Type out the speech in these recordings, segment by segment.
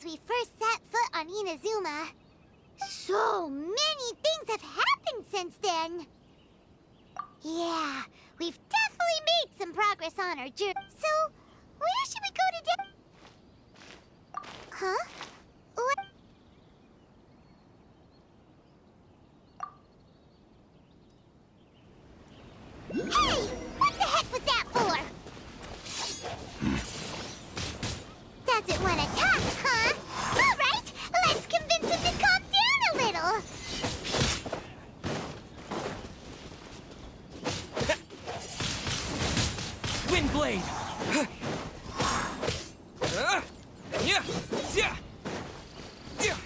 since we first set foot on Inazuma. So many things have happened since then. Yeah, we've definitely made some progress on our journey. So, where should we go today? Huh? What? Hey! What the heck was that for? Doesn't want to talk, huh? All right, let's convince him to calm down a little. Wind blade. Yeah. Yeah. Yeah. Yeah.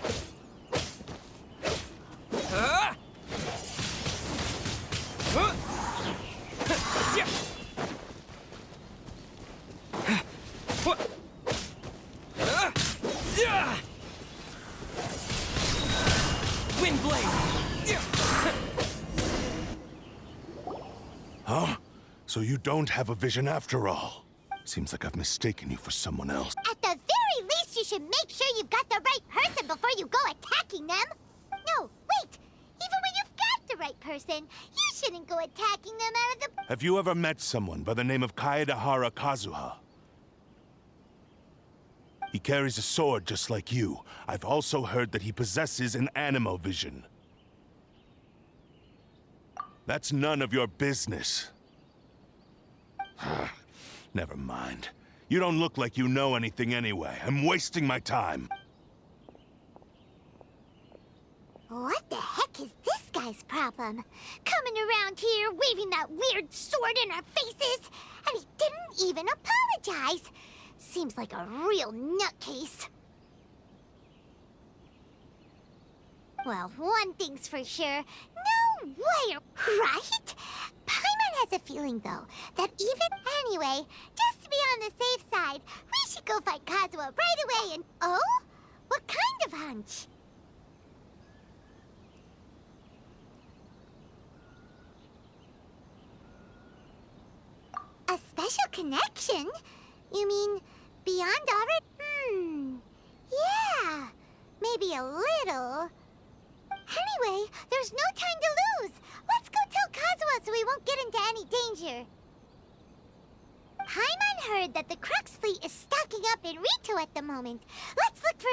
What? Yeah. Wind blade. Yeah. Huh? So you don't have a vision after all? Seems like I've mistaken you for someone else. At the very least, you should make sure you've got the right person before you go attacking them. No, wait. Even when you've got the right person, you shouldn't go attacking them out of the... Have you ever met someone by the name of Kaedahara Kazuha? He carries a sword just like you. I've also heard that he possesses an animo vision. That's none of your business. Never mind. You don't look like you know anything anyway. I'm wasting my time. What the heck is this guy's problem? Coming around here, waving that weird sword in our faces, and he didn't even apologize. Seems like a real nutcase. Well, one thing's for sure. No way, right? Paimon has a feeling, though, that Anyway, just to be on the safe side, we should go fight Kazuha right away and... Oh? What kind of hunch? A special connection? You mean beyond already? Yeah, maybe a little. Anyway, there's no time to lose. Let's go tell Kazuha so we won't get into any danger. Paimon heard that the Crux fleet is stocking up in Rito at the moment. Let's look for...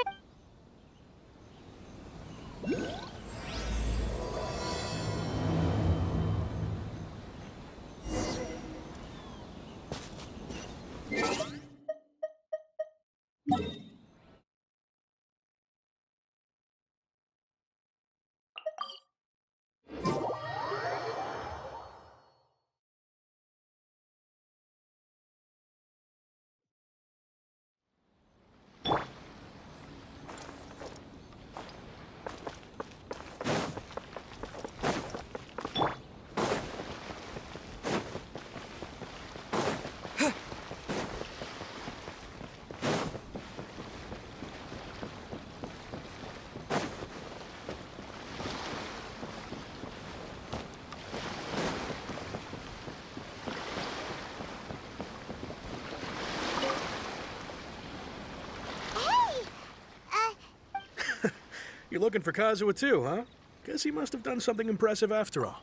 You're looking for Kazuha too, huh? Guess he must have done something impressive after all.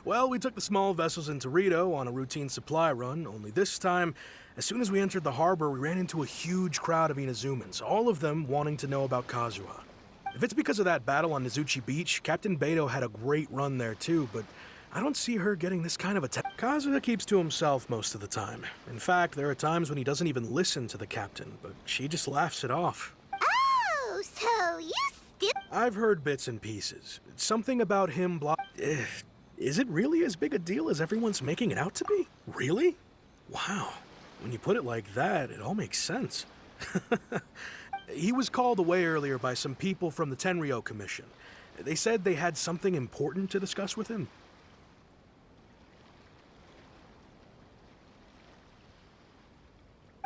Well, we took the small vessels into Rito on a routine supply run, only this time, as soon as we entered the harbor, we ran into a huge crowd of Inazumans, all of them wanting to know about Kazuha. If it's because of that battle on Nizuchi Beach, Captain Beidou had a great run there too, but I don't see her getting this kind of attack. Kazuha keeps to himself most of the time. In fact, there are times when he doesn't even listen to the captain, but she just laughs it off. Oh, so you still... I've heard bits and pieces. Something about him Is it really as big a deal as everyone's making it out to be? Really? Wow. When you put it like that, it all makes sense. He was called away earlier by some people from the Tenryou Commission. They said they had something important to discuss with him.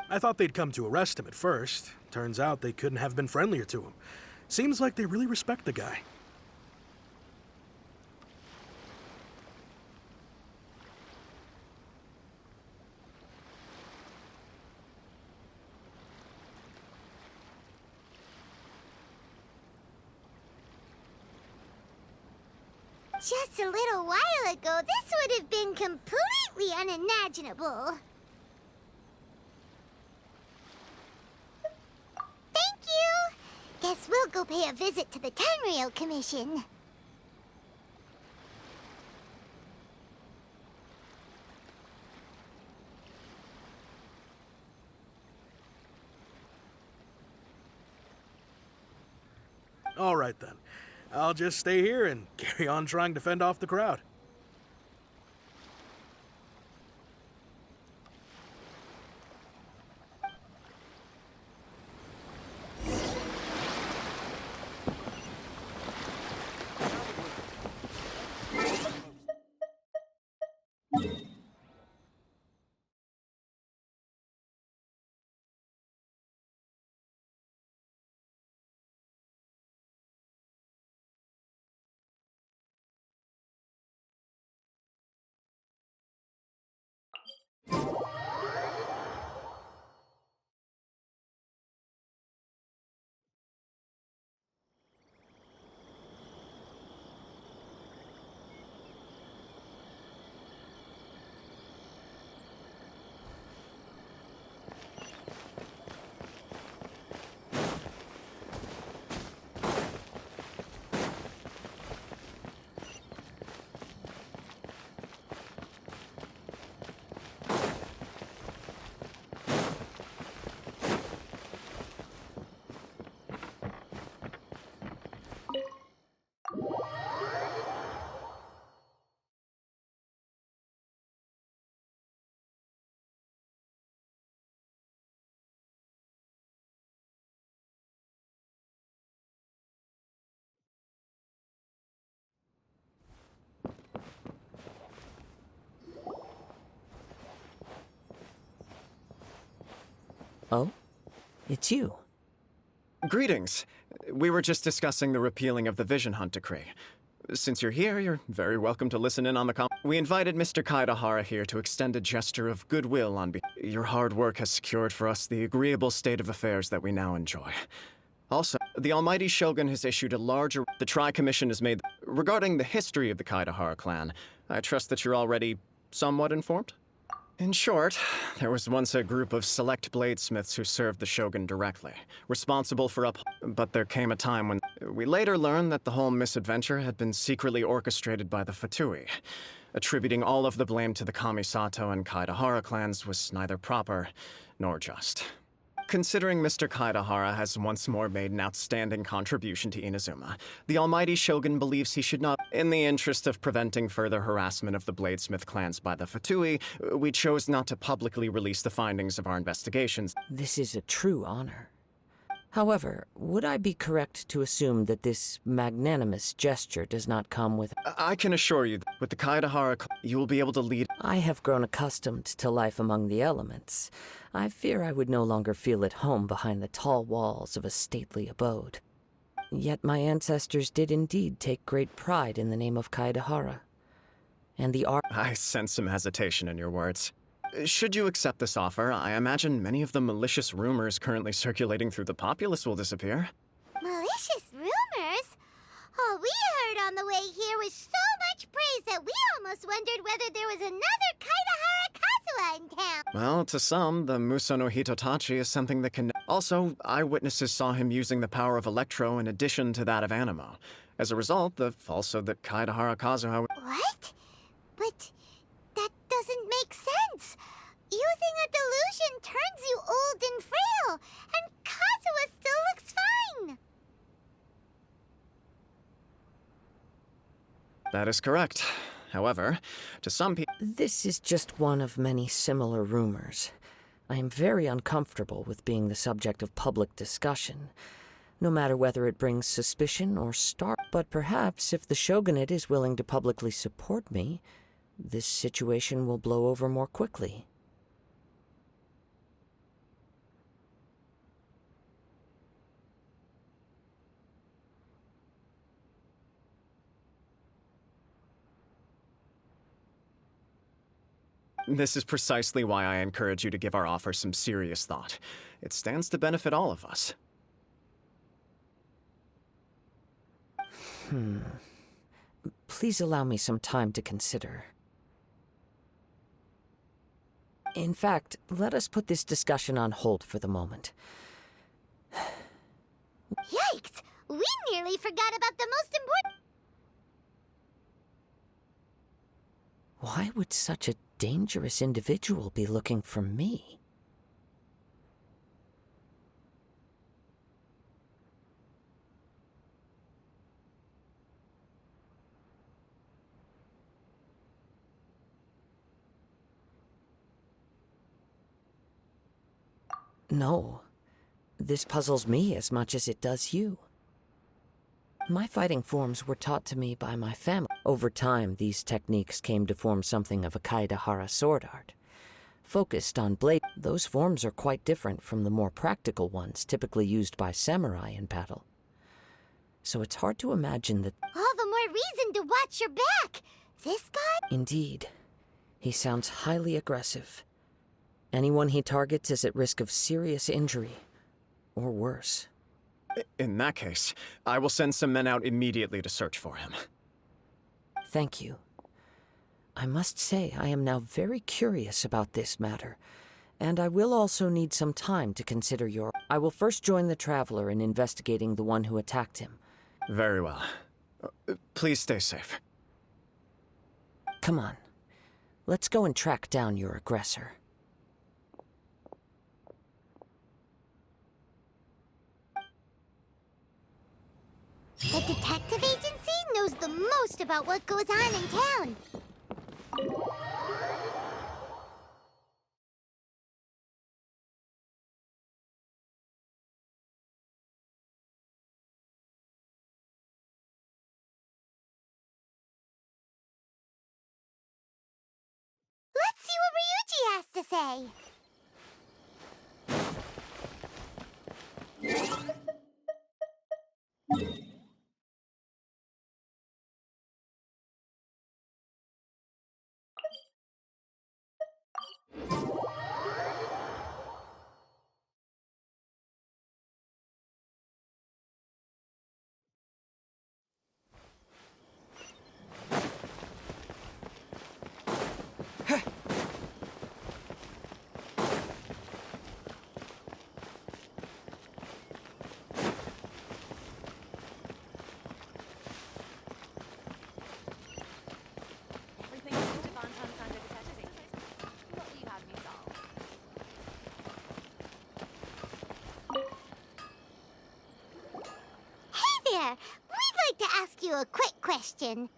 I thought they'd come to arrest him at first. Turns out they couldn't have been friendlier to him. Seems like they really respect the guy. Just a little while ago, this would have been completely unimaginable. Thank you! Guess we'll go pay a visit to the Tenryou Commission. All right, then. I'll just stay here and carry on trying to fend off the crowd. Oh? It's you. Greetings. We were just discussing the repealing of the Vision Hunt Decree. Since you're here, you're very welcome to listen in on the We invited Mr. Kaidahara here to extend a gesture of goodwill on Your hard work has secured for us the agreeable state of affairs that we now enjoy. Also, the Almighty Shogun has issued a larger... The Tri-Commission has made... Regarding the history of the Kaidahara clan, I trust that you're already somewhat informed? In short, there was once a group of select bladesmiths who served the Shogun directly, responsible for But there came a time when we later learned that the whole misadventure had been secretly orchestrated by the Fatui. Attributing all of the blame to the Kamisato and Kaidahara clans was neither proper nor just. Considering Mr. Kaidahara has once more made an outstanding contribution to Inazuma, the Almighty Shogun believes he should not... In the interest of preventing further harassment of the Bladesmith clans by the Fatui, we chose not to publicly release the findings of our investigations. This is a true honor. However, would I be correct to assume that this magnanimous gesture does not come with... I can assure you that with the Kaidahara, you will be able to lead... I have grown accustomed to life among the elements. I fear I would no longer feel at home behind the tall walls of a stately abode. Yet my ancestors did indeed take great pride in the name of Kaidahara. And the art... I sense some hesitation in your words. Should you accept this offer, I imagine many of the malicious rumors currently circulating through the populace will disappear. Malicious rumors? All we heard on the way here was so much praise that we almost wondered whether there was another Kaidahara Kazuha in town. Well, to some, the Muso no Hitotachi is something that can... Also, eyewitnesses saw him using the power of Electro in addition to that of Animo. As a result, also that Kaidahara Kazuha... What? But that doesn't make sense. Using a delusion turns you old and frail, and Kazuha still looks fine. That is correct. However, to some people... This is just one of many similar rumors. I am very uncomfortable with being the subject of public discussion, no matter whether it brings suspicion or But perhaps if the Shogunate is willing to publicly support me, this situation will blow over more quickly. This is precisely why I encourage you to give our offer some serious thought. It stands to benefit all of us. Please allow me some time to consider. In fact, let us put this discussion on hold for the moment. Yikes! We nearly forgot about the most important... Why would such a dangerous individual be looking for me? No. This puzzles me as much as it does you. My fighting forms were taught to me by my family. Over time, these techniques came to form something of a Kaidahara sword art. Focused on blade, those forms are quite different from the more practical ones typically used by samurai in battle. So it's hard to imagine that... All the more reason to watch your back! This guy? Indeed. He sounds highly aggressive. Anyone he targets is at risk of serious injury, or worse. In that case, I will send some men out immediately to search for him. Thank you. I must say I am now very curious about this matter, and I will also need some time to consider your... I will first join the Traveler in investigating the one who attacked him. Very well. Please stay safe. Come on. Let's go and track down your aggressor. The detective agency knows the most about what goes on in town. Let's see what Ryuji has to say. Hey there! We'd like to ask you a quick question.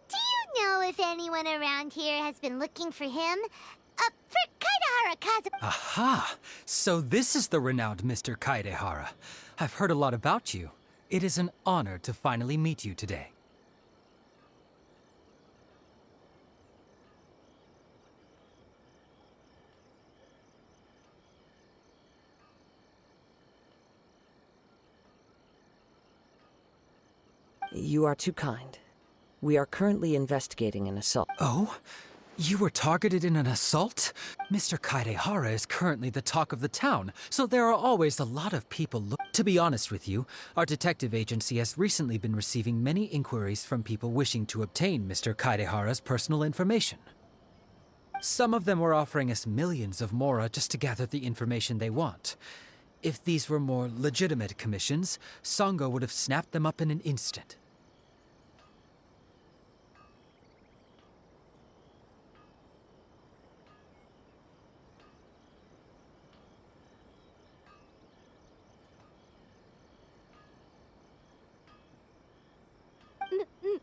Do you know if anyone around here has been looking for him? For Kaidahara Kazuha. Aha! So this is the renowned Mr. Kaidehara. I've heard a lot about you. It is an honor to finally meet you today. You are too kind. We are currently investigating an assault. Oh? You were targeted in an assault? Mr. Kaidehara is currently the talk of the town, so there are always a lot of people To be honest with you, our detective agency has recently been receiving many inquiries from people wishing to obtain Mr. Kaidehara's personal information. Some of them were offering us millions of mora just to gather the information they want. If these were more legitimate commissions, Sango would have snapped them up in an instant.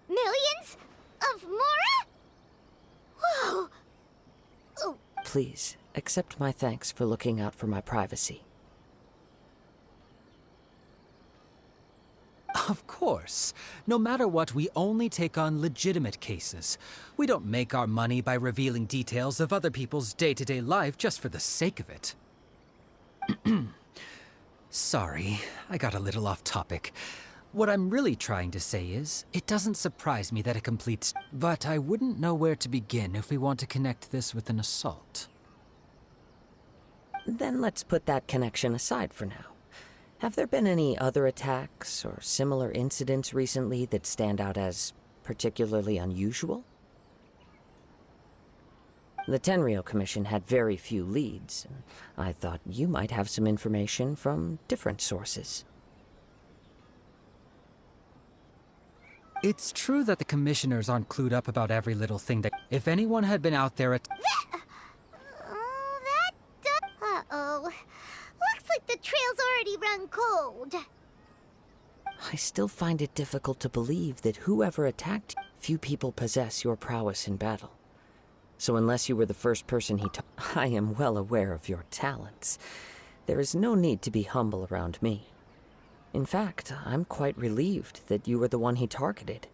Millions? Of mora? Whoa! Oh. Please, accept my thanks for looking out for my privacy. Of course. No matter what, we only take on legitimate cases. We don't make our money by revealing details of other people's day-to-day life just for the sake of it. Sorry, I got a little off topic. What I'm really trying to say is, it doesn't surprise me that it completes, but I wouldn't know where to begin if we want to connect this with an assault. Then let's put that connection aside for now. Have there been any other attacks or similar incidents recently that stand out as particularly unusual? The Tenryou Commission had very few leads, and I thought you might have some information from different sources. It's true that the commissioners aren't clued up about every little thing that... If anyone had been out there at... Uh-oh. Looks like the trail's already run cold. I still find it difficult to believe that whoever attacked you, few people possess your prowess in battle. So unless you were the first person I am well aware of your talents. There is no need to be humble around me. In fact, I'm quite relieved that you were the one he targeted.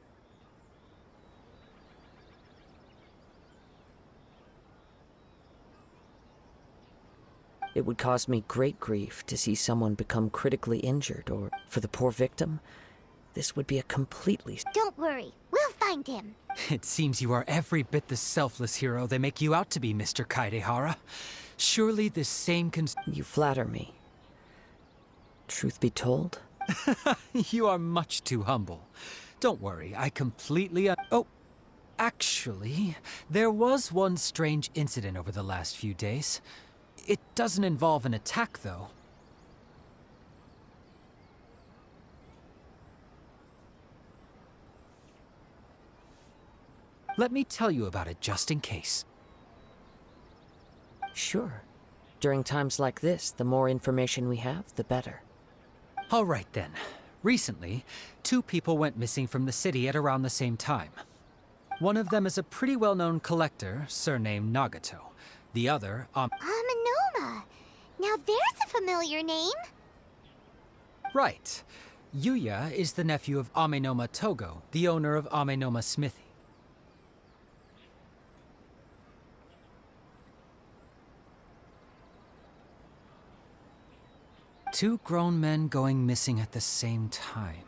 It would cause me great grief to see someone become critically injured, or for the poor victim, this would be a completely... Don't worry, we'll find him. It seems you are every bit the selfless hero they make you out to be, Mr. Kaedehara. Surely this same You flatter me. Truth be told... You are much too humble. Don't worry, I completely Oh, actually, there was one strange incident over the last few days. It doesn't involve an attack, though. Let me tell you about it just in case. Sure. During times like this, the more information we have, the better. All right then. Recently, 2 people went missing from the city at around the same time. One of them is a pretty well-known collector, surnamed Nagato. The other, Amenoma. Now there's a familiar name. Right. Yuya is the nephew of Amenoma Togo, the owner of Amenoma Smithy. Two grown men going missing at the same time.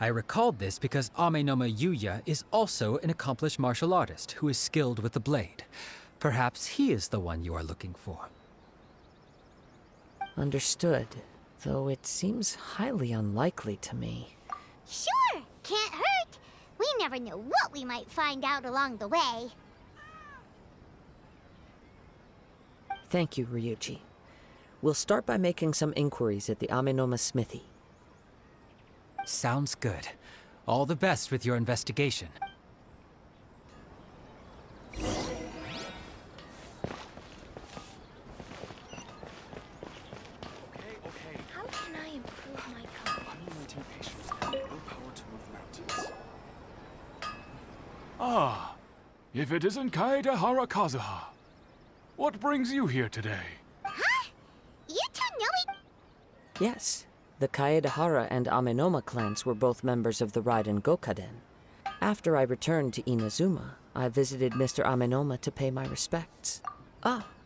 I recalled this because Amenoma Yuya is also an accomplished martial artist who is skilled with the blade. Perhaps he is the one you are looking for. Understood, though it seems highly unlikely to me. Sure, can't hurt. We never know what we might find out along the way. Thank you, Ryuji. We'll start by making some inquiries at the Amenoma Smithy. Sounds good. All the best with your investigation. How can I improve my confidence? Ah, if it isn't Kaedehara Kazuha. What brings you here today? Huh? You two know it? Yes, the Kaedehara and Amenoma clans were both members of the Raiden Gokaden. After I returned to Inazuma, I visited Mr. Amenoma to pay my respects.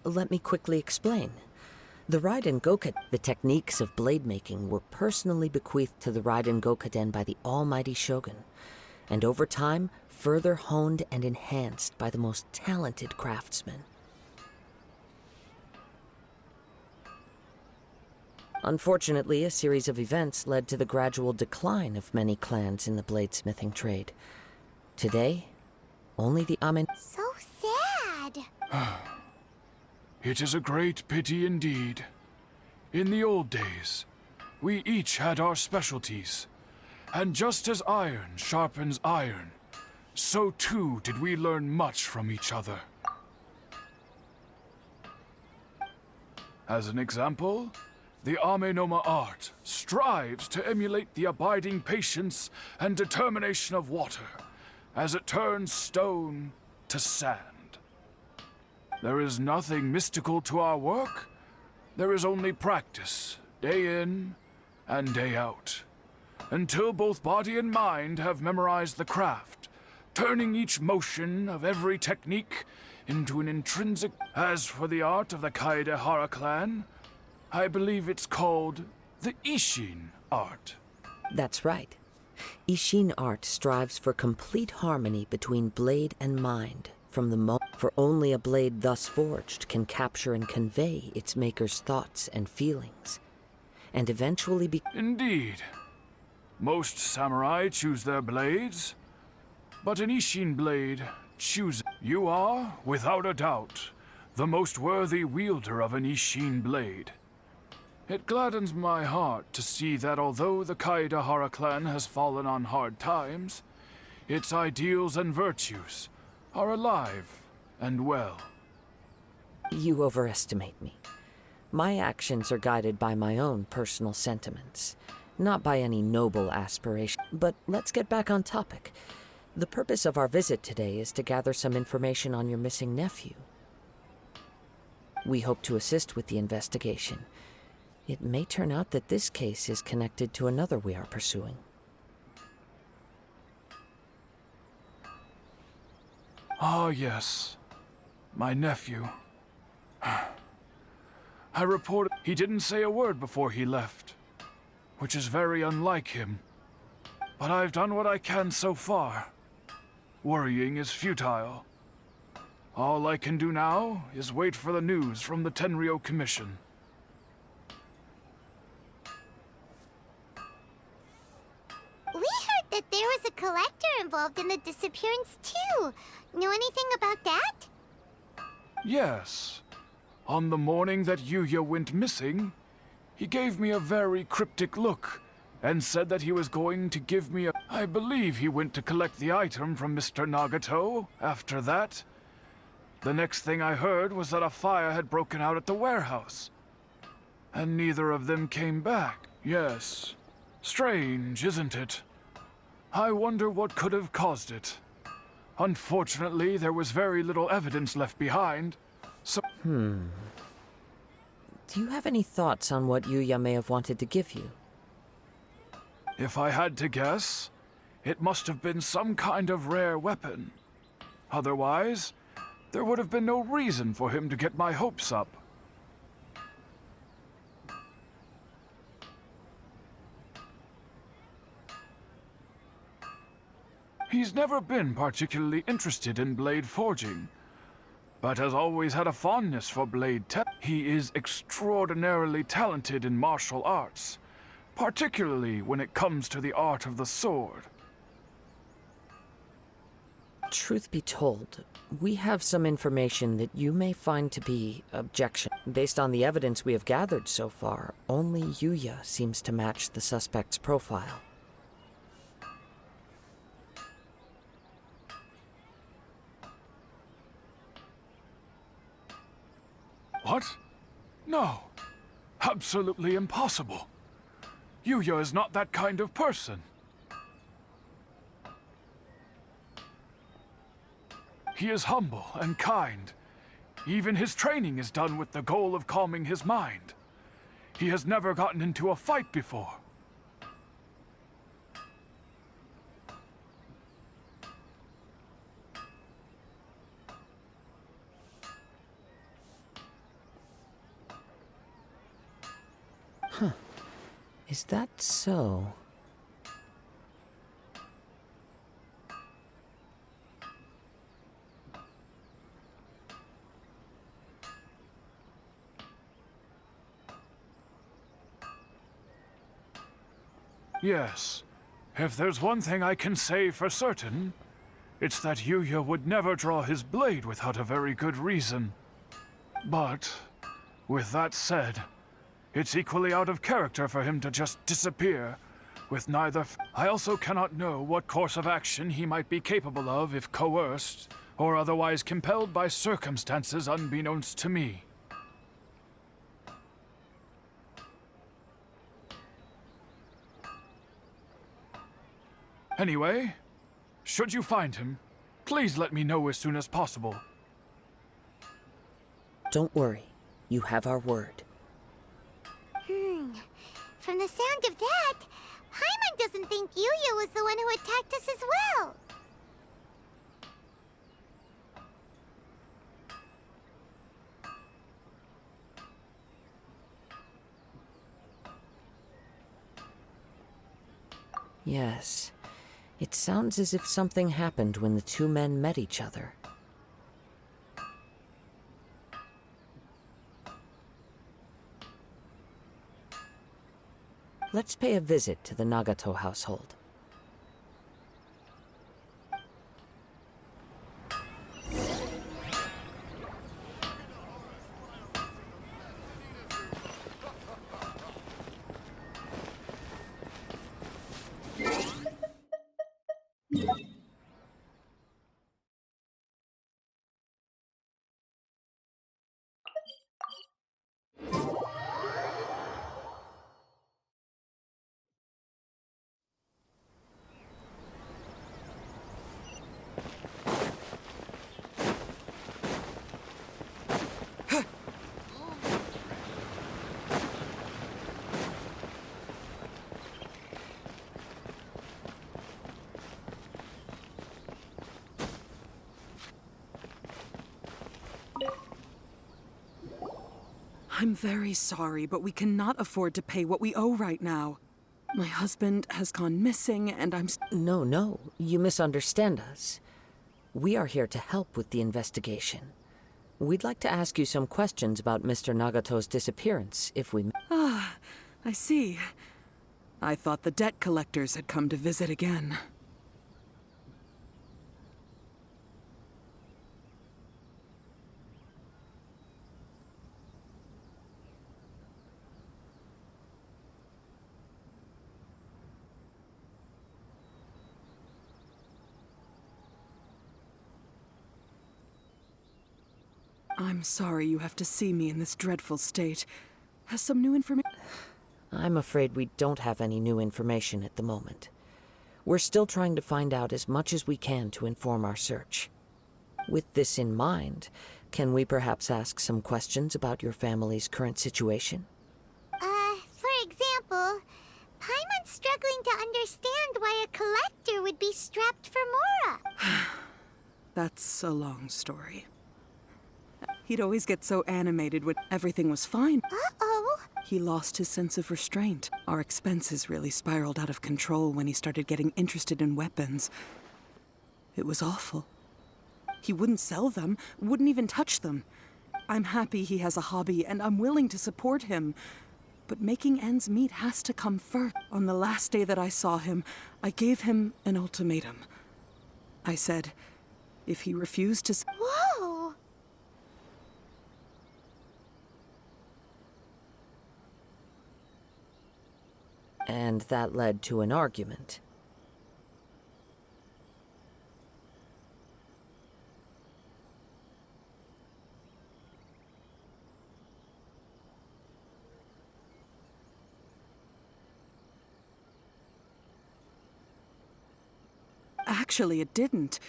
Let me quickly explain. The Raiden Gokaden, the techniques of blade making were personally bequeathed to the Raiden Gokaden by the almighty Shogun, and over time, further honed and enhanced by the most talented craftsmen. Unfortunately, a series of events led to the gradual decline of many clans in the bladesmithing trade. Today, only the So sad. It is a great pity indeed. In the old days, we each had our specialties. And just as iron sharpens iron, so too did we learn much from each other. As an example, the Amenoma art strives to emulate the abiding patience and determination of water as it turns stone to sand. There is nothing mystical to our work. There is only practice, day in and day out, until both body and mind have memorized the craft, turning each motion of every technique into an intrinsic... As for the art of the Kaedehara clan, I believe it's called the Ishin art. That's right. Ishin art strives for complete harmony between blade and mind, from the for only a blade thus forged can capture and convey its maker's thoughts and feelings, and eventually be— Indeed. Most samurai choose their blades, but an Ishin blade chooses. You are, without a doubt, the most worthy wielder of an Ishin blade. It gladdens my heart to see that although the Kaedahara clan has fallen on hard times, its ideals and virtues are alive and well. You overestimate me. My actions are guided by my own personal sentiments, not by any noble aspiration. But let's get back on topic. The purpose of our visit today is to gather some information on your missing nephew. We hope to assist with the investigation. It may turn out that this case is connected to another we are pursuing. Ah, yes. My nephew. I reported he didn't say a word before he left, which is very unlike him. But I've done what I can so far. Worrying is futile. All I can do now is wait for the news from the Tenryo Commission. We heard that there was a collector involved in the disappearance too. Know anything about that? Yes. On the morning that Yuya went missing, he gave me a very cryptic look and said that he was going to give me a— I believe he went to collect the item from Mr. Nagato after that. The next thing I heard was that a fire had broken out at the warehouse. And neither of them came back. Yes. Strange, isn't it? I wonder what could have caused it. Unfortunately, there was very little evidence left behind, so— Do you have any thoughts on what Yuya may have wanted to give you? If I had to guess, it must have been some kind of rare weapon. Otherwise, there would have been no reason for him to get my hopes up. He's never been particularly interested in blade forging, but has always had a fondness for blade tech. He is extraordinarily talented in martial arts, particularly when it comes to the art of the sword. Truth be told, we have some information that you may find to be objectionable. Based on the evidence we have gathered so far, only Yuya seems to match the suspect's profile. What? No. Absolutely impossible. Yuya is not that kind of person. He is humble and kind. Even his training is done with the goal of calming his mind. He has never gotten into a fight before. Is that so? Yes. If there's one thing I can say for certain, it's that Yuya would never draw his blade without a very good reason. But, with that said, it's equally out of character for him to just disappear, with neither— I also cannot know what course of action he might be capable of if coerced, or otherwise compelled by circumstances unbeknownst to me. Anyway, should you find him, please let me know as soon as possible. Don't worry. You have our word. From the sound of that, Paimon doesn't think Yuya was the one who attacked us as well. Yes. It sounds as if something happened when the two men met each other. Let's pay a visit to the Nagato household. I'm very sorry, but we cannot afford to pay what we owe right now. My husband has gone missing, and No, you misunderstand us. We are here to help with the investigation. We'd like to ask you some questions about Mr. Nagato's disappearance, if we may. Ah, I see. I thought the debt collectors had come to visit again. I'm sorry you have to see me in this dreadful state. Has some new information? I'm afraid we don't have any new information at the moment. We're still trying to find out as much as we can to inform our search. With this in mind, can we perhaps ask some questions about your family's current situation? For example, Paimon's struggling to understand why a collector would be strapped for Mora. That's a long story. He'd always get so animated when everything was fine. Uh-oh. He lost his sense of restraint. Our expenses really spiraled out of control when he started getting interested in weapons. It was awful. He wouldn't sell them, wouldn't even touch them. I'm happy he has a hobby, and I'm willing to support him. But making ends meet has to come first. On the last day that I saw him, I gave him an ultimatum. I said, if he refused to... Whoa! And that led to an argument. Actually, it didn't.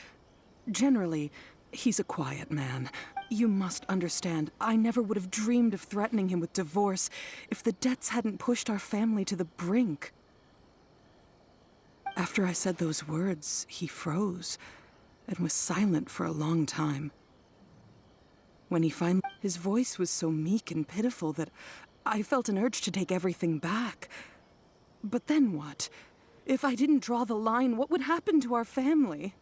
Generally, he's a quiet man. You must understand, I never would have dreamed of threatening him with divorce if the debts hadn't pushed our family to the brink. After I said those words, he froze and was silent for a long time. When he finally... His voice was so meek and pitiful that I felt an urge to take everything back. But then what? If I didn't draw the line, what would happen to our family?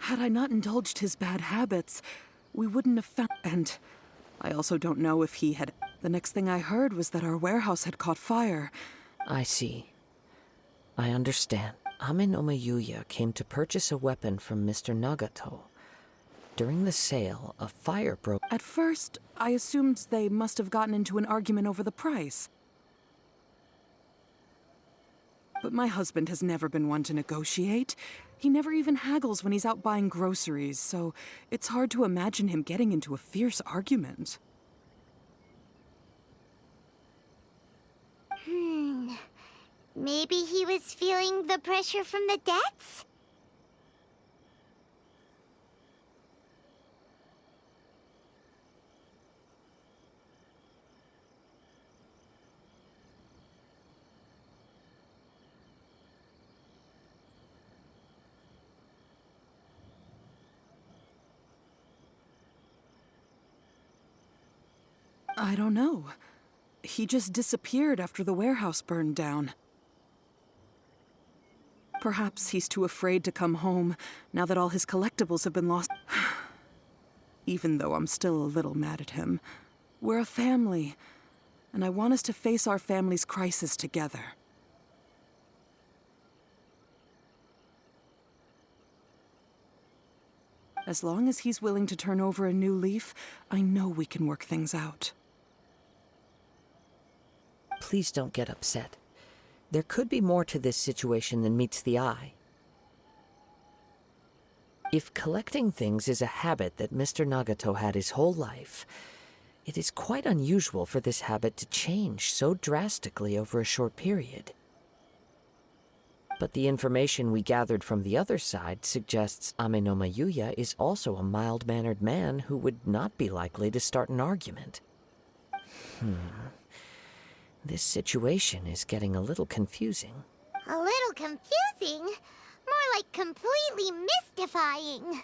Had I not indulged his bad habits, we wouldn't have found... And I also don't know if he had... The next thing I heard was that our warehouse had caught fire. I see. I understand. Ame no Mayuya came to purchase a weapon from Mr. Nagato. During the sale, a fire broke. At first, I assumed they must have gotten into an argument over the price. But my husband has never been one to negotiate. He never even haggles when he's out buying groceries, so it's hard to imagine him getting into a fierce argument. Maybe he was feeling the pressure from the debts? I don't know. He just disappeared after the warehouse burned down. Perhaps he's too afraid to come home now that all his collectibles have been lost. Even though I'm still a little mad at him, we're a family, and I want us to face our family's crisis together. As long as he's willing to turn over a new leaf, I know we can work things out. Please don't get upset. There could be more to this situation than meets the eye. If collecting things is a habit that Mr. Nagato had his whole life, it is quite unusual for this habit to change so drastically over a short period. But the information we gathered from the other side suggests Amenoma Yuya is also a mild-mannered man who would not be likely to start an argument. This situation is getting a little confusing. A little confusing? More like completely mystifying.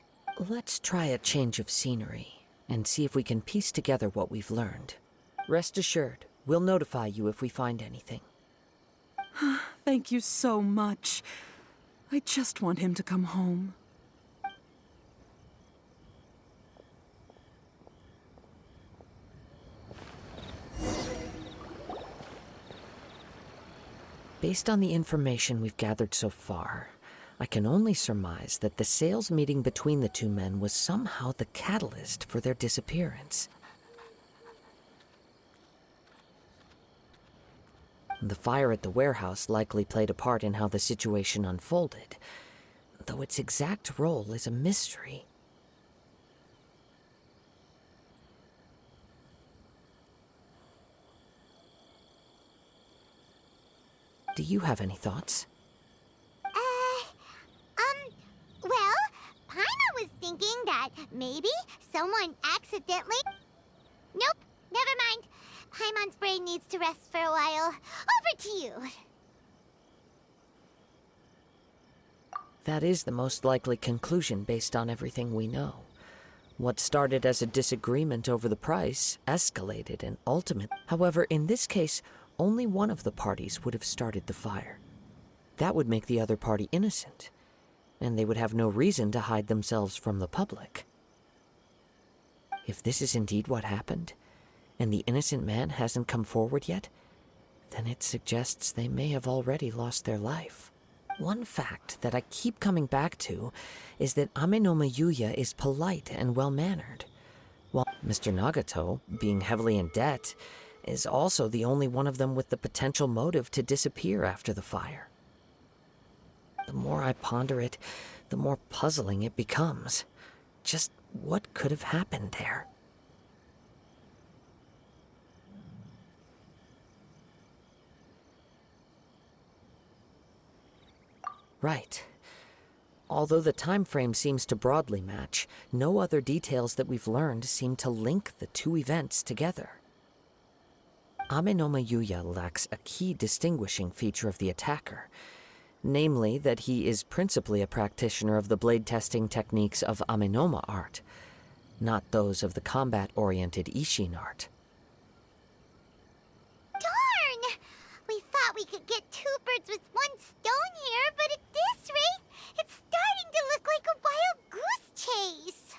Let's try a change of scenery and see if we can piece together what we've learned. Rest assured, we'll notify you if we find anything. Thank you so much. I just want him to come home. Based on the information we've gathered so far, I can only surmise that the sales meeting between the two men was somehow the catalyst for their disappearance. The fire at the warehouse likely played a part in how the situation unfolded, though its exact role is a mystery. Do you have any thoughts? Well, Paimon was thinking that maybe someone accidentally... Nope, never mind. Paimon's brain needs to rest for a while. Over to you. That is the most likely conclusion based on everything we know. What started as a disagreement over the price escalated and ultimately... However, in this case, only one of the parties would have started the fire. That would make the other party innocent, and they would have no reason to hide themselves from the public. If this is indeed what happened, and the innocent man hasn't come forward yet, then it suggests they may have already lost their life. One fact that I keep coming back to is that Amenoma Yuya is polite and well-mannered, while Mr. Nagato, being heavily in debt, is also the only one of them with the potential motive to disappear after the fire. The more I ponder it, the more puzzling it becomes. Just what could have happened there? Right. Although the time frame seems to broadly match, no other details that we've learned seem to link the two events together. Amenoma Yuya lacks a key distinguishing feature of the attacker, namely that he is principally a practitioner of the blade testing techniques of Amenoma art, not those of the combat-oriented Ishin art. Darn! We thought we could get two birds with one stone here, but at this rate, it's starting to look like a wild goose chase.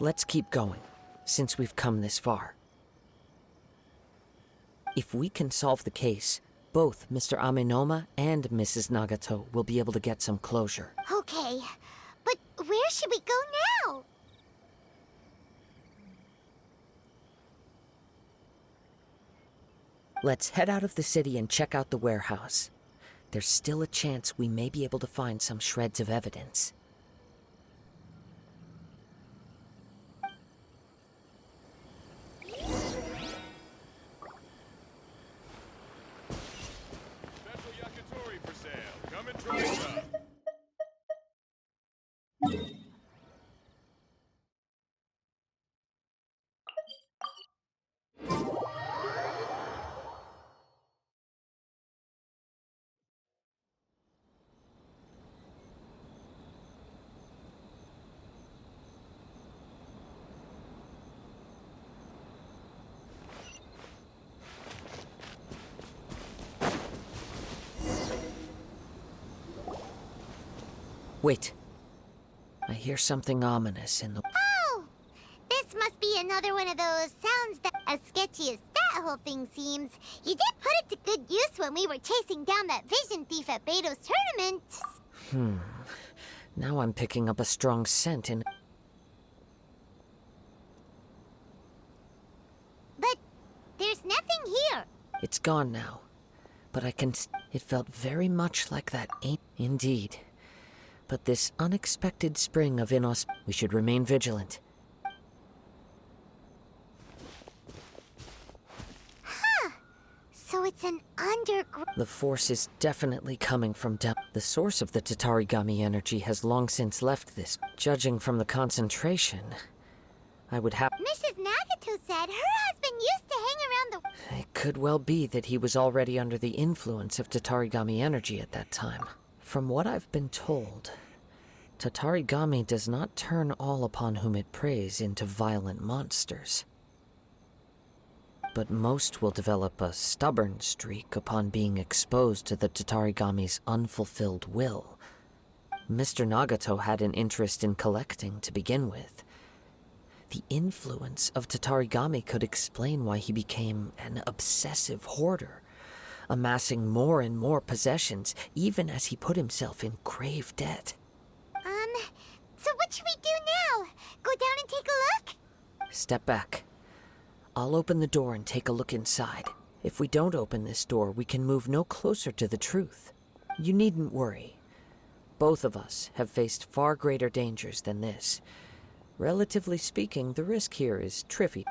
Let's keep going, since we've come this far. If we can solve the case, both Mr. Amenoma and Mrs. Nagato will be able to get some closure. Okay, but where should we go now? Let's head out of the city and check out the warehouse. There's still a chance we may be able to find some shreds of evidence. Special yakitori for sale. Come and try some. Wait. I hear something ominous in the... Oh! This must be another one of those sounds that, as sketchy as that whole thing seems, you did put it to good use when we were chasing down that vision thief at Beto's tournament. Now I'm picking up a strong scent in... But there's nothing here. It's gone now. But I can... It felt very much like that ain't... Indeed. But this unexpected spring of we should remain vigilant. So it's an underground... The force is definitely coming from down... The source of the Tatarigami energy has long since left this. Judging from the concentration, I would have... Mrs. Nagato said her husband used to hang around the... It could well be that he was already under the influence of Tatarigami energy at that time. From what I've been told, Tatarigami does not turn all upon whom it preys into violent monsters. But most will develop a stubborn streak upon being exposed to the Tatarigami's unfulfilled will. Mr. Nagato had an interest in collecting to begin with. The influence of Tatarigami could explain why he became an obsessive hoarder, amassing more and more possessions, even as he put himself in grave debt. So what should we do now? Go down and take a look? Step back. I'll open the door and take a look inside. If we don't open this door, we can move no closer to the truth. You needn't worry. Both of us have faced far greater dangers than this. Relatively speaking, the risk here is trivial.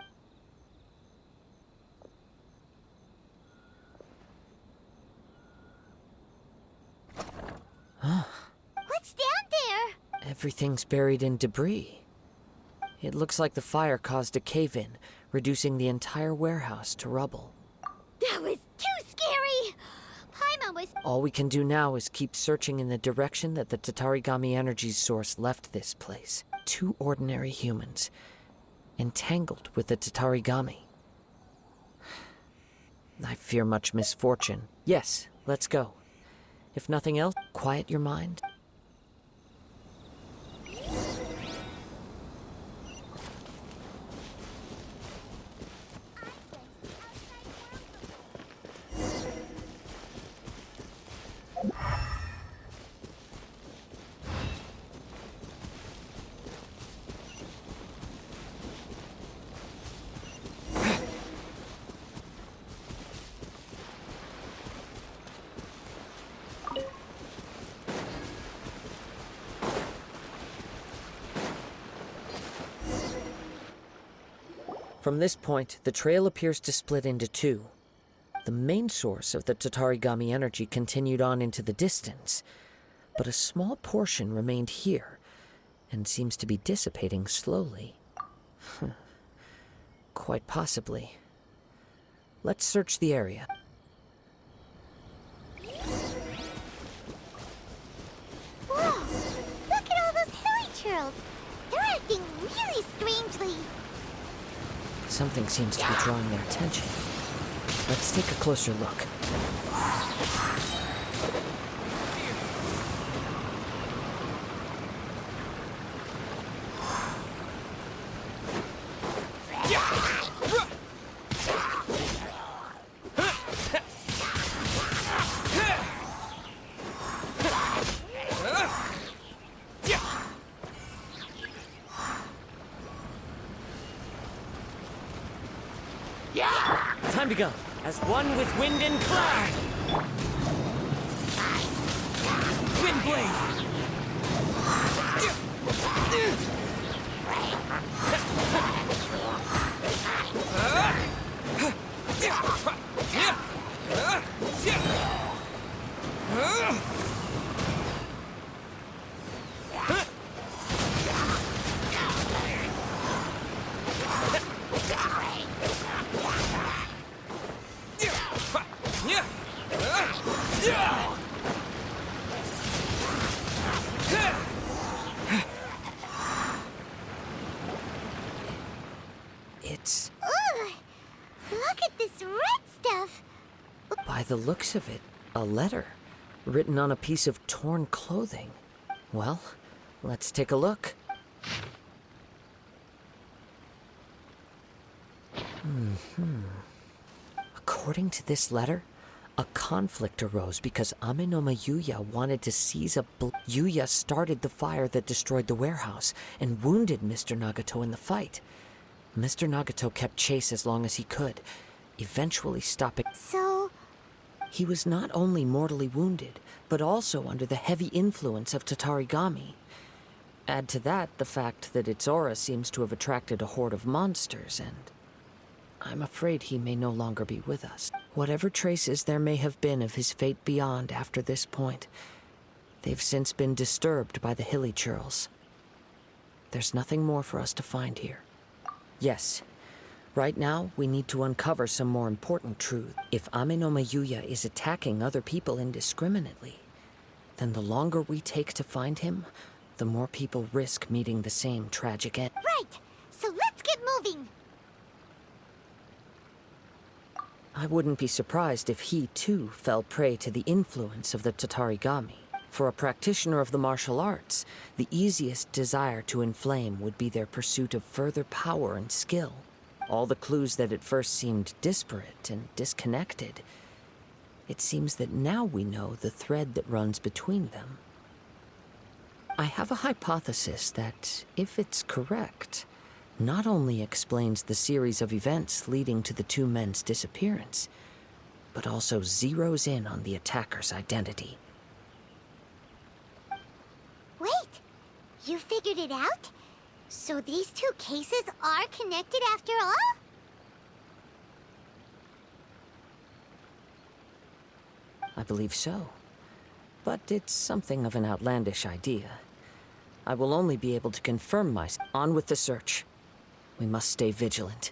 What's down there? Everything's buried in debris. It looks like the fire caused a cave-in, reducing the entire warehouse to rubble. That was too scary! Paimon was... All we can do now is keep searching in the direction that the Tatarigami energy's source left this place. 2 ordinary humans, entangled with the Tatarigami. I fear much misfortune. Yes, let's go. If nothing else, quiet your mind. From this point, the trail appears to split into 2. The main source of the Tatarigami energy continued on into the distance, but a small portion remained here, and seems to be dissipating slowly. Quite possibly. Let's search the area. Whoa! Look at all those hilly churls! They're acting really strangely. Something seems to be drawing their attention. Let's take a closer look. Time to go, as one with wind and cloud! Windblade! It's... Ugh! Look at this red stuff! By the looks of it, a letter, written on a piece of torn clothing. Well, let's take a look. According to this letter, a conflict arose because Amenoma Yuya wanted to seize a Yuya started the fire that destroyed the warehouse and wounded Mr. Nagato in the fight. Mr. Nagato kept chase as long as he could, eventually stopping. So, He was not only mortally wounded, but also under the heavy influence of Tatarigami. Add to that the fact that its aura seems to have attracted a horde of monsters, and I'm afraid he may no longer be with us. Whatever traces there may have been of his fate beyond after this point, they've since been disturbed by the hilly churls. There's nothing more for us to find here. Yes, right now we need to uncover some more important truth. If Amenoma Yuya is attacking other people indiscriminately, then the longer we take to find him, the more people risk meeting the same tragic end. right. So let's get moving. I wouldn't be surprised if he, too, fell prey to the influence of the Tatarigami. For a practitioner of the martial arts, the easiest desire to inflame would be their pursuit of further power and skill. All the clues that at first seemed disparate and disconnected, it seems that now we know the thread that runs between them. I have a hypothesis that, if it's correct, not only explains the series of events leading to the two men's disappearance, but also zeroes in on the attacker's identity. Wait, you figured it out? So these two cases are connected after all? I believe so. But it's something of an outlandish idea. I will only be able to confirm on with the search. We must stay vigilant.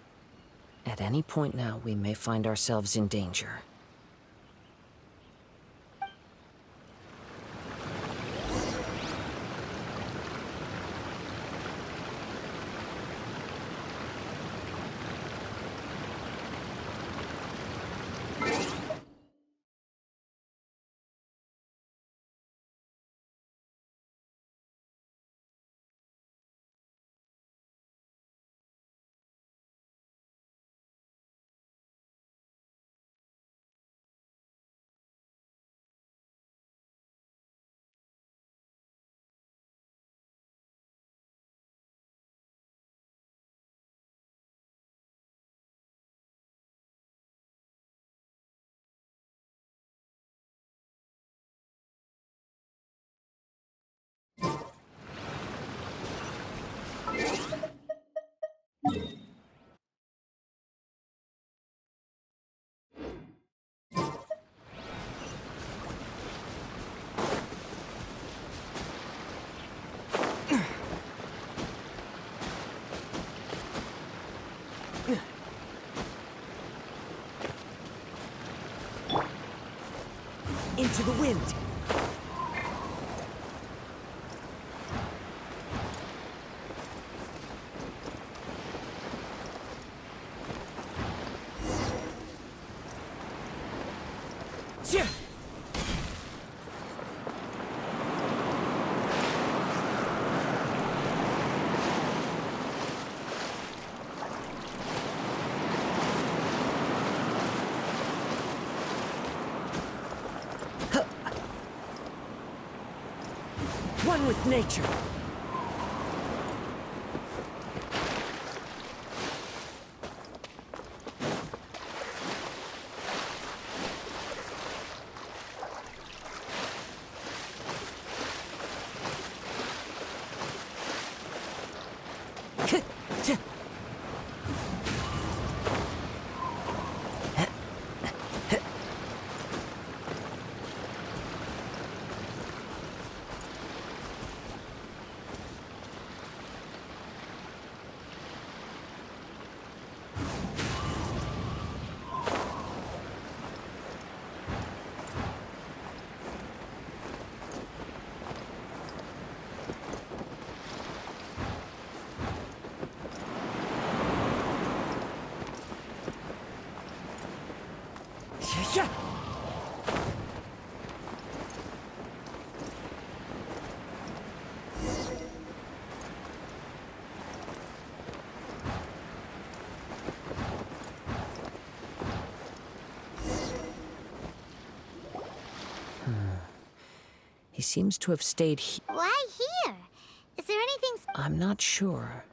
At any point now, we may find ourselves in danger. Into the wind! Yeah. One with nature. seems to have stayed here. Why here? Is there anything... I'm not sure.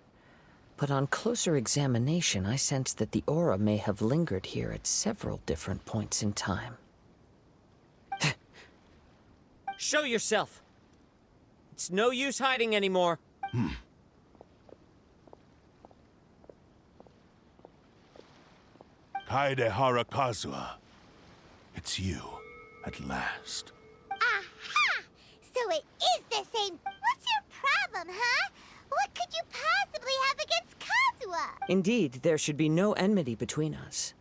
But on closer examination, I sense that the aura may have lingered here at several different points in time. Show yourself! It's no use hiding anymore. Kaedehara Kazuha. It's you, at last. Aha! So it is the same... What's your problem, huh? What could you possibly have against Kazuha? Indeed, there should be no enmity between us.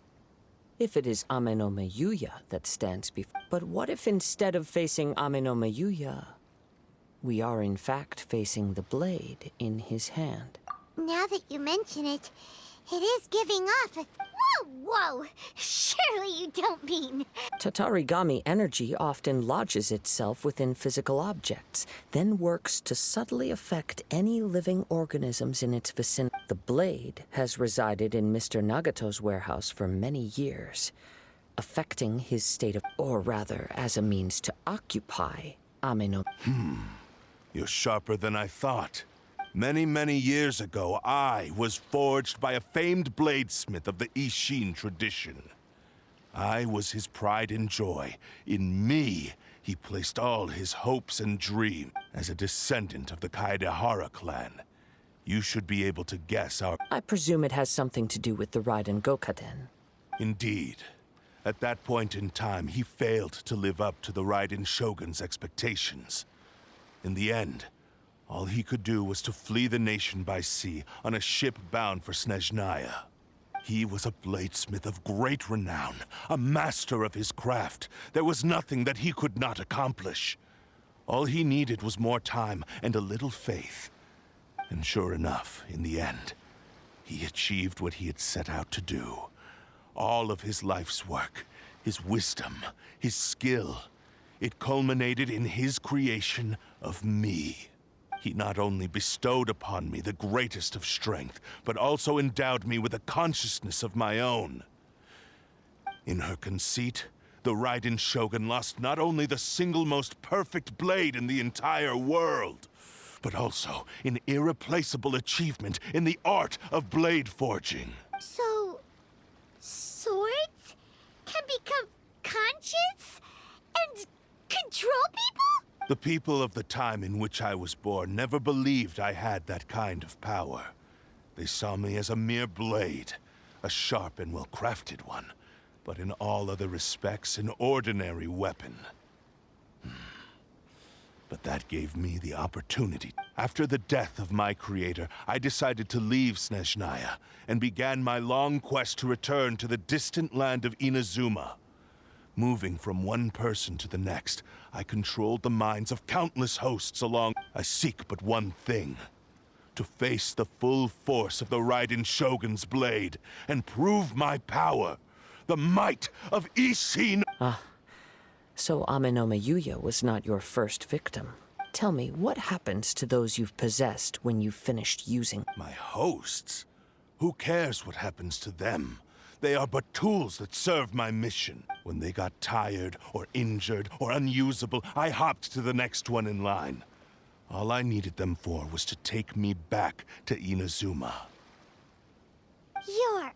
If it is Ame no Miyuya that stands before... But what if instead of facing Ame no Miyuya, we are in fact facing the blade in his hand? Now that you mention it, it is giving off a... Whoa! Surely you don't mean... Tatarigami energy often lodges itself within physical objects, then works to subtly affect any living organisms in its vicinity. The blade has resided in Mr. Nagato's warehouse for many years, affecting his state of... or rather, as a means to occupy Ame no... You're sharper than I thought. Many years ago, I was forged by a famed bladesmith of the Ishin tradition. I was his pride and joy. In me, he placed all his hopes and dreams. As a descendant of the Kaedehara clan, you should be able to guess our... I presume it has something to do with the Raiden Gokaden. Indeed. At that point in time, he failed to live up to the Raiden Shogun's expectations. In the end, all he could do was to flee the nation by sea on a ship bound for Snezhnaya. He was a bladesmith of great renown, a master of his craft. There was nothing that he could not accomplish. All he needed was more time and a little faith. And sure enough, in the end, he achieved what he had set out to do. All of his life's work, his wisdom, his skill, it culminated in his creation of me. He not only bestowed upon me the greatest of strength, but also endowed me with a consciousness of my own. In her conceit, the Raiden Shogun lost not only the single most perfect blade in the entire world, but also an irreplaceable achievement in the art of blade forging. So... swords can become conscious and control people? The people of the time in which I was born never believed I had that kind of power. They saw me as a mere blade, a sharp and well-crafted one, but in all other respects an ordinary weapon. But that gave me the opportunity. After the death of my creator, I decided to leave Snezhnaya and began my long quest to return to the distant land of Inazuma. Moving from one person to the next, I controlled the minds of countless hosts along. I seek but one thing: to face the full force of the Raiden Shogun's blade and prove my power, the might of Ishin. So Ame no Miyuya was not your first victim. Tell me, what happens to those you've possessed when you've finished using... My hosts? Who cares what happens to them? They are but tools that serve my mission. When they got tired, or injured, or unusable, I hopped to the next one in line. All I needed them for was to take me back to Inazuma. You're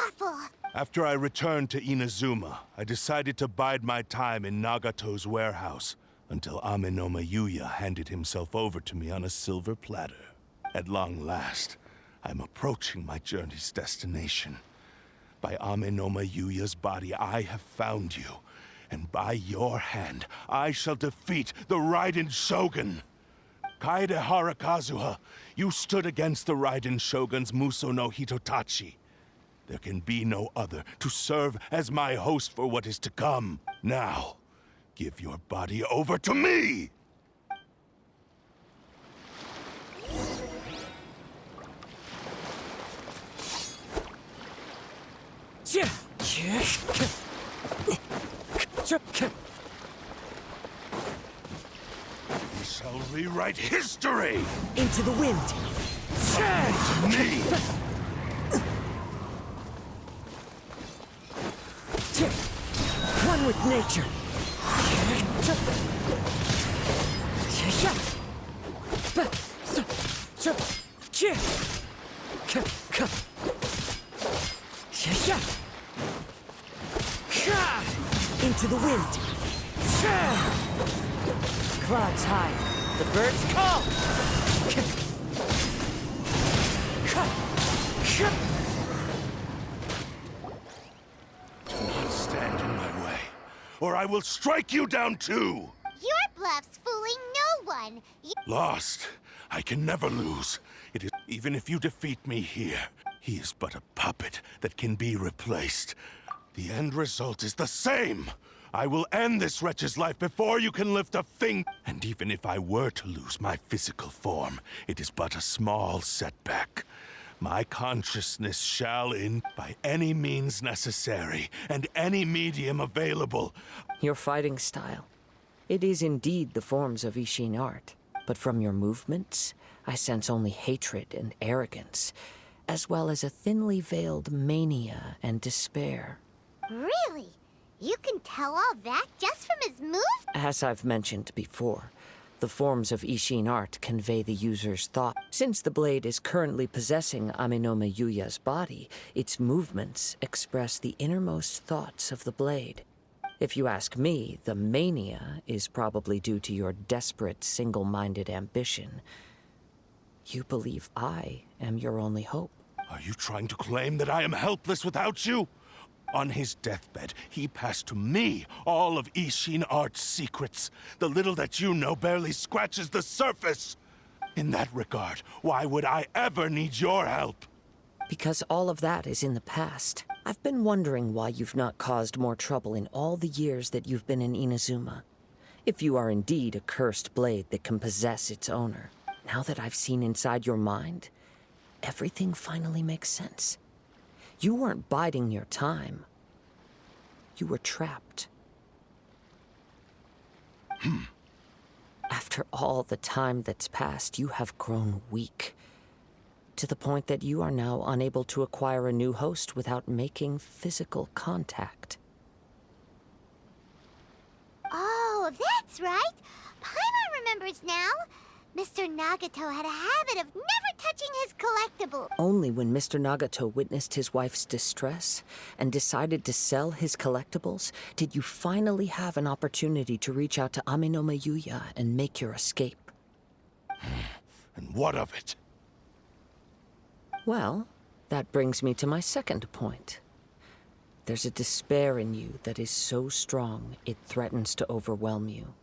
awful! After I returned to Inazuma, I decided to bide my time in Nagato's warehouse until Ame no Miyuya handed himself over to me on a silver platter. At long last, I'm approaching my journey's destination. By Ame no Miyuya's body, I have found you, and by your hand, I shall defeat the Raiden Shogun. Kaedehara Kazuha, you stood against the Raiden Shogun's Muso no Hitotachi. There can be no other to serve as my host for what is to come. Now, give your body over to me! We shall rewrite history! Into the wind! Me! One with nature! Into the wind. Clouds high. The birds call. Do not stand in my way, or I will strike you down too! Your bluff's fooling no one. Lost. I can never lose. It is even if you defeat me here. He is but a puppet that can be replaced. The end result is the same. I will end this wretch's life before you can lift a finger. And even if I were to lose my physical form, it is but a small setback. My consciousness shall end by any means necessary and any medium available. Your fighting style. It is indeed the forms of Ishin art. But from your movements, I sense only hatred and arrogance, as well as a thinly veiled mania and despair. Really? You can tell all that just from his moves? As I've mentioned before, the forms of Ishin art convey the user's thought. Since the blade is currently possessing Amenoma Yuya's body, its movements express the innermost thoughts of the blade. If you ask me, the mania is probably due to your desperate, single-minded ambition. You believe I am your only hope. Are you trying to claim that I am helpless without you? On his deathbed, he passed to me all of Ishin Art's secrets. The little that you know barely scratches the surface. In that regard, why would I ever need your help? Because all of that is in the past. I've been wondering why you've not caused more trouble in all the years that you've been in Inazuma. If you are indeed a cursed blade that can possess its owner. Now that I've seen inside your mind, everything finally makes sense. You weren't biding your time. You were trapped. After all the time that's passed, you have grown weak. To the point that you are now unable to acquire a new host without making physical contact. Oh, that's right. Paimon remembers now. Mr. Nagato had a habit of never touching his collectible. Only when Mr. Nagato witnessed his wife's distress and decided to sell his collectibles did you finally have an opportunity to reach out to Amenoma Yuya and make your escape. And what of it? Well, that brings me to my second point. There's a despair in you that is so strong it threatens to overwhelm you.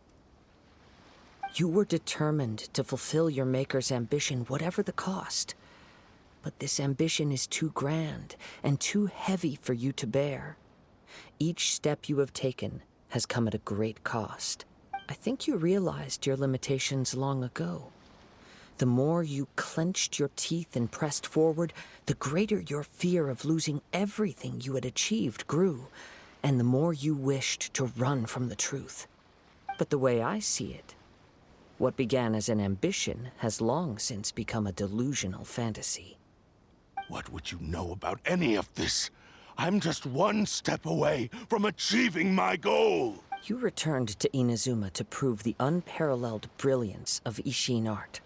You were determined to fulfill your maker's ambition, whatever the cost. But this ambition is too grand and too heavy for you to bear. Each step you have taken has come at a great cost. I think you realized your limitations long ago. The more you clenched your teeth and pressed forward, the greater your fear of losing everything you had achieved grew, and the more you wished to run from the truth. But the way I see it, what began as an ambition has long since become a delusional fantasy. What would you know about any of this? I'm just one step away from achieving my goal! You returned to Inazuma to prove the unparalleled brilliance of Ishin art.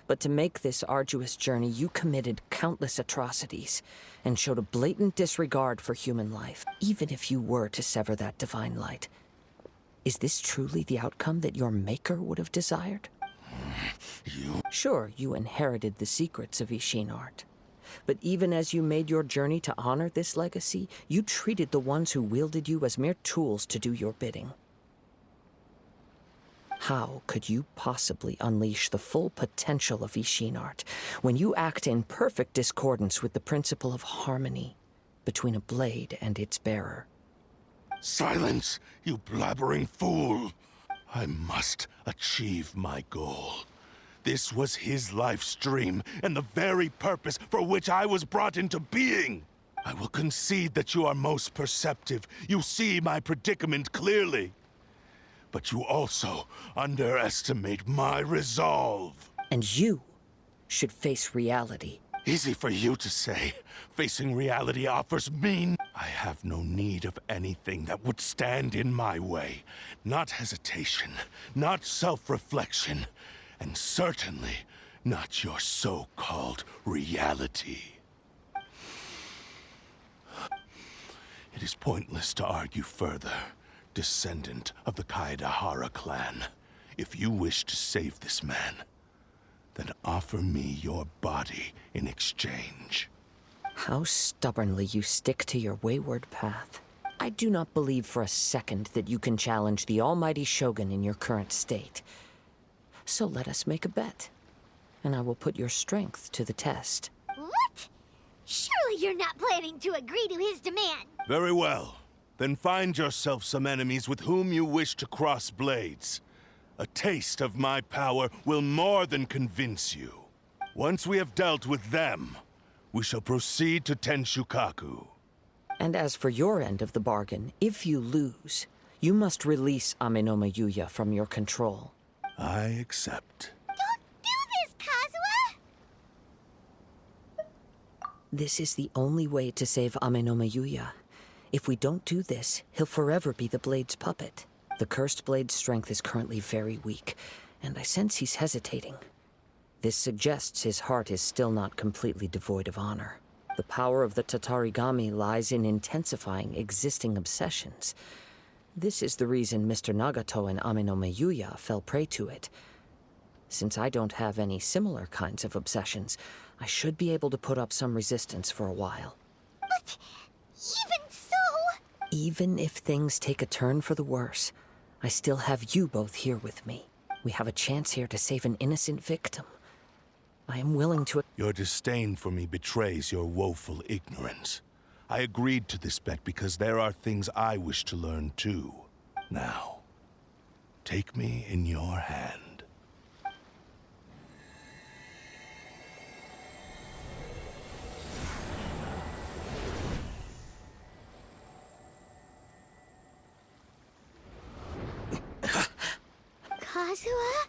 But to make this arduous journey, you committed countless atrocities and showed a blatant disregard for human life, even if you were to sever that divine light. Is this truly the outcome that your maker would have desired? Sure, you inherited the secrets of Ishin art. But even as you made your journey to honor this legacy, you treated the ones who wielded you as mere tools to do your bidding. How could you possibly unleash the full potential of Ishin art when you act in perfect discordance with the principle of harmony between a blade and its bearer? Silence, you blabbering fool! I must achieve my goal. This was his life's dream, and the very purpose for which I was brought into being. I will concede that you are most perceptive. You see my predicament clearly. But you also underestimate my resolve. And you should face reality. Easy for you to say. Facing reality offers mean. I have no need of anything that would stand in my way. Not hesitation, not self-reflection, and certainly not your so-called reality. It is pointless to argue further, descendant of the Kaedahara clan. If you wish to save this man, then offer me your body in exchange. How stubbornly you stick to your wayward path. I do not believe for a second that you can challenge the almighty Shogun in your current state. So let us make a bet, and I will put your strength to the test. What? Surely you're not planning to agree to his demand. Very well. Then find yourself some enemies with whom you wish to cross blades. A taste of my power will more than convince you. Once we have dealt with them, we shall proceed to Tenshukaku. And as for your end of the bargain, if you lose, you must release Amenoma Yuya from your control. I accept. Don't do this, Kazuha! This is the only way to save Amenoma Yuya. If we don't do this, he'll forever be the Blade's puppet. The Cursed Blade's strength is currently very weak, and I sense he's hesitating. This suggests his heart is still not completely devoid of honor. The power of the Tatarigami lies in intensifying existing obsessions. This is the reason Mr. Nagato and Amenoma Yuya fell prey to it. Since I don't have any similar kinds of obsessions, I should be able to put up some resistance for a while. But even so... Even if things take a turn for the worse, I still have you both here with me. We have a chance here to save an innocent victim. I am willing to... Your disdain for me betrays your woeful ignorance. I agreed to this bet because there are things I wish to learn too. Now, take me in your hand. Kazuha?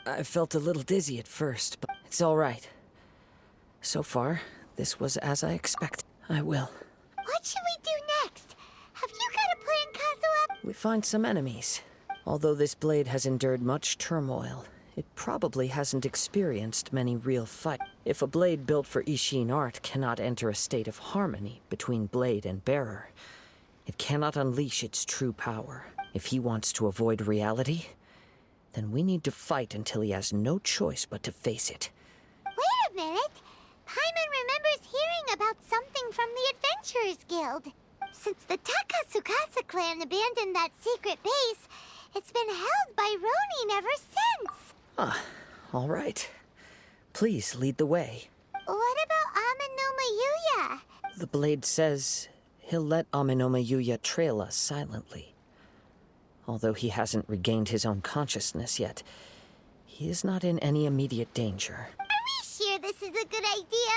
I felt a little dizzy at first, but it's all right. So far, this was as I expected. I will. What should we do next? Have you got a plan, Kazuha? We find some enemies. Although this blade has endured much turmoil, it probably hasn't experienced many real fights. If a blade built for Ishin art cannot enter a state of harmony between blade and bearer, it cannot unleash its true power. If he wants to avoid reality, then we need to fight until he has no choice but to face it. Wait a minute. Paimon remembers hearing about something from the Adventurers Guild. Since the Takatsukasa clan abandoned that secret base, it's been held by Ronin ever since. Ah, all right. Please lead the way. What about Amenoma Yuya? The blade says he'll let Amenoma Yuya trail us silently. Although he hasn't regained his own consciousness yet, he is not in any immediate danger. Are we sure this is a good idea?